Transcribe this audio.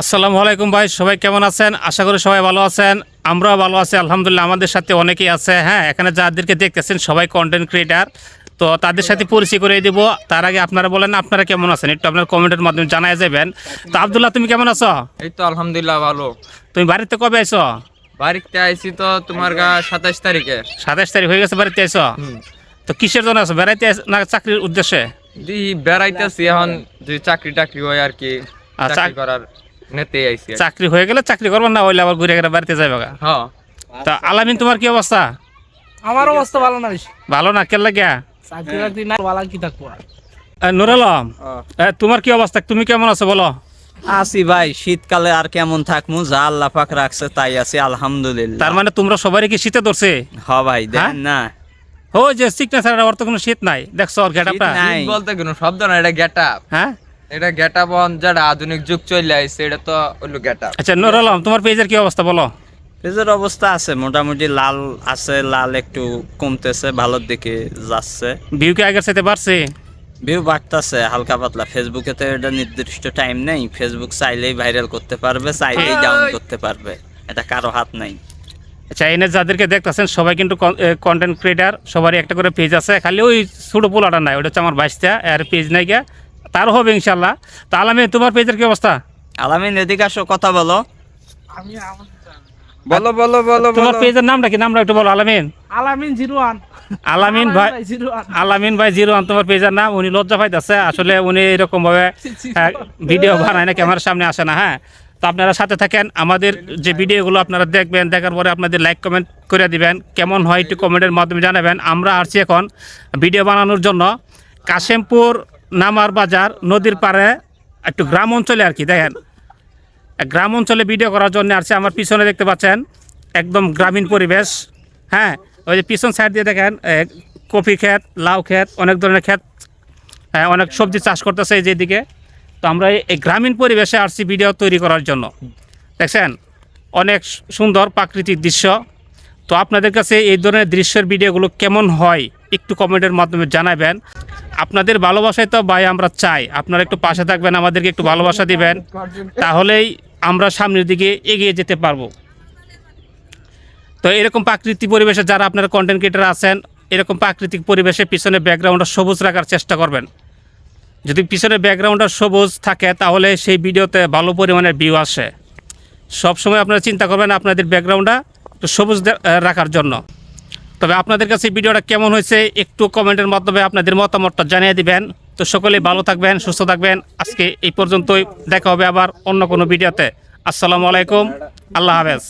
আসসালামু আলাইকুম ভাই, সবাই কেমন আছেন? আশা করি সবাই ভালো আছেন। আমরাও ভালো আছি আলহামদুলিল্লাহ। আমাদের সাথে অনেকেই আছে, হ্যাঁ, এখানে যাদেরকে দেখতেছেন সবাই কন্টেন্ট ক্রিয়েটার। তো তাদের সাথে পরিচয় করে দিব। তার আগে আপনারা বলেন আপনারা কেমন আছেন, একটু আপনার কমেন্টের মাধ্যমে জানাই যাবেন। তো আব্দুল্লাহ, তুমি কেমন আছো? এই তো আলহামদুলিল্লাহ ভালো। তুমি বাড়িতে কবে আইছো? বাড়িতে আইছি তো তোমার 27 তারিখে। 27 তারিখ হয়ে গেছে বাড়িতে আইছো? তো কিসের জন্য আছো? বেড়াইতে না চাকরির উদ্দেশ্যে? বেড়াইতেছি এখন, যে চাকরি টাকরি হয় আর কি, চাকরি করার নেতে আইছি। চাকরি হয়ে গেলে চাকরি করবেন, না হইলে আবার ঘুরে ঘুরে বাড়িতে যাবে। হ্যাঁ। তা আলামিন, তোমার কি অবস্থা? আমার অবস্থা ভালো না, বেশি ভালো না? কেন লাগিয়া? চাকরি বাকরি না, ভালো কি থাকবো। নুর আলম, তোমার কি অবস্থা? তুমি কেমন আছো বলো? আছি ভাই, শীতকালে আর কেমন থাকমু, যা আল্লাহ পাক রাখছে তাই আছি আলহামদুলিল্লাহ। তার মানে তোমরা সবারই কি শীতে ধরছে? হ ভাই, দেন না ও যে সিকনেস আর অর্থ কোনো শীত নাই, দেখছো ওর গেটআপটা? নাই। শীত বলতে কোনো শব্দ না, এটা গেটআপ। হ্যাঁ, এটা গেটআপ অন, যেটা আধুনিক যুগ চলে আইছে, এটা তো হলো গেটআপ। আচ্ছা নুর আলম, তোমার পেজের কি অবস্থা বলো? পেজের অবস্থা আছে মোটামুটি, লাল আছে, লাল একটু কমতেছে, ভালোর দিকে যাচ্ছে। ভিউ কি আগের সাথে বাড়ছে? ভিউ বাড়তেছে হালকা পাতলা। ফেসবুকে তো এটা নির্দিষ্ট টাইম নেই, ফেসবুক চাইলেই ভাইরাল করতে পারবে, চাইলেই ডাউন করতে পারবে, এটা কারো হাত নাই। আচ্ছা, এনে যাদেরকে দেখতেছেন সবাই কিন্তু কন্টেন্ট ক্রিয়েটার, সবারই একটা করে পেজ আছে, খালি ওই ছোট পোলাটা নাই, ওটা হচ্ছে আমার বাইশটা, আর পেজ নাই গিয়া, তারও হবে ইনশাল্লাহ। তো আলামিন, তোমার পেজের কি অবস্থা? আলামিন এদিকে আসো, কথা বলো। আমি বলো বলো বলো তোমার বলো। পেজের নামটা কি? নামটা একটু বলো আলামিন। আলামিন 01। আলামিন ভাই, 01। আলামিন ভাই 01 তোমার পেজের নাম। উনি লজ্জা পাইতেছে, আসলে উনি এরকম ভাবে ভিডিও বানায় না, ক্যামেরার সামনে আসে না। হ্যাঁ, তো আপনারা সাথে থাকেন, আমাদের যে ভিডিওগুলো আপনারা দেখবেন, দেখার পরে আপনাদের লাইক কমেন্ট করে দিবেন, কেমন হয় একটু কমেন্টের মাধ্যমে জানাবেন। আমরা আসছি এখন ভিডিও বানানোর জন্য কাশেমপুর নামার বাজার নদীর পাড়ে, একটু গ্রাম অঞ্চলে আর কি। দেখেন, গ্রাম অঞ্চলে ভিডিও করার জন্য আসছে। আমার পিছনে দেখতে পাচ্ছেন একদম গ্রামীণ পরিবেশ। হ্যাঁ, ওই যে পিছন সাইড দিয়ে দেখেন কফি ক্ষেত, লাউ ক্ষেত, অনেক ধরনের ক্ষেত, অনেক সবজি চাষ করতেছে এই যেদিকে। তো আমরা এই গ্রামীণ পরিবেশে আসছি ভিডিও তৈরি করার জন্য। দেখছেন অনেক সুন্দর প্রাকৃতিক দৃশ্য। তো আপনাদের কাছে এই ধরনের দৃশ্যের ভিডিওগুলো কেমন হয় একটু কমেন্টের মাধ্যমে জানাবেন। আপনাদের ভালোবাসায় তো ভাই আমরা চাই, আপনারা একটু পাশে থাকবেন, আমাদেরকে একটু ভালোবাসা দিবেন, তাহলেই আমরা সামনের দিকে এগিয়ে যেতে পারবো। তো এরকম প্রাকৃতিক পরিবেশে যারা আপনারা কন্টেন্ট ক্রিয়েটার আছেন, এরকম প্রাকৃতিক পরিবেশে পিছনে ব্যাকগ্রাউন্ডটা সবুজ রাখার চেষ্টা করবেন। যদি পিছনে ব্যাকগ্রাউন্ডটা সবুজ থাকে তাহলে সেই ভিডিওতে ভালো পরিমাণের ভিউ আসে। সবসময় আপনারা চিন্তা করবেন আপনাদের ব্যাকগ্রাউন্ডটা একটু সবুজ রাখার জন্য। তবে আপনাদের কাছে ভিডিওটা কেমন হয়েছে একটু কমেন্টের মাধ্যমে আপনাদের মতামতটা জানিয়ে দিবেন। তো সকলেই ভালো থাকবেন, সুস্থ থাকবেন। আজকে এই পর্যন্তই, দেখা হবে আবার অন্য কোনো ভিডিওতে। আসসালামু আলাইকুম, আল্লাহ হাফেজ।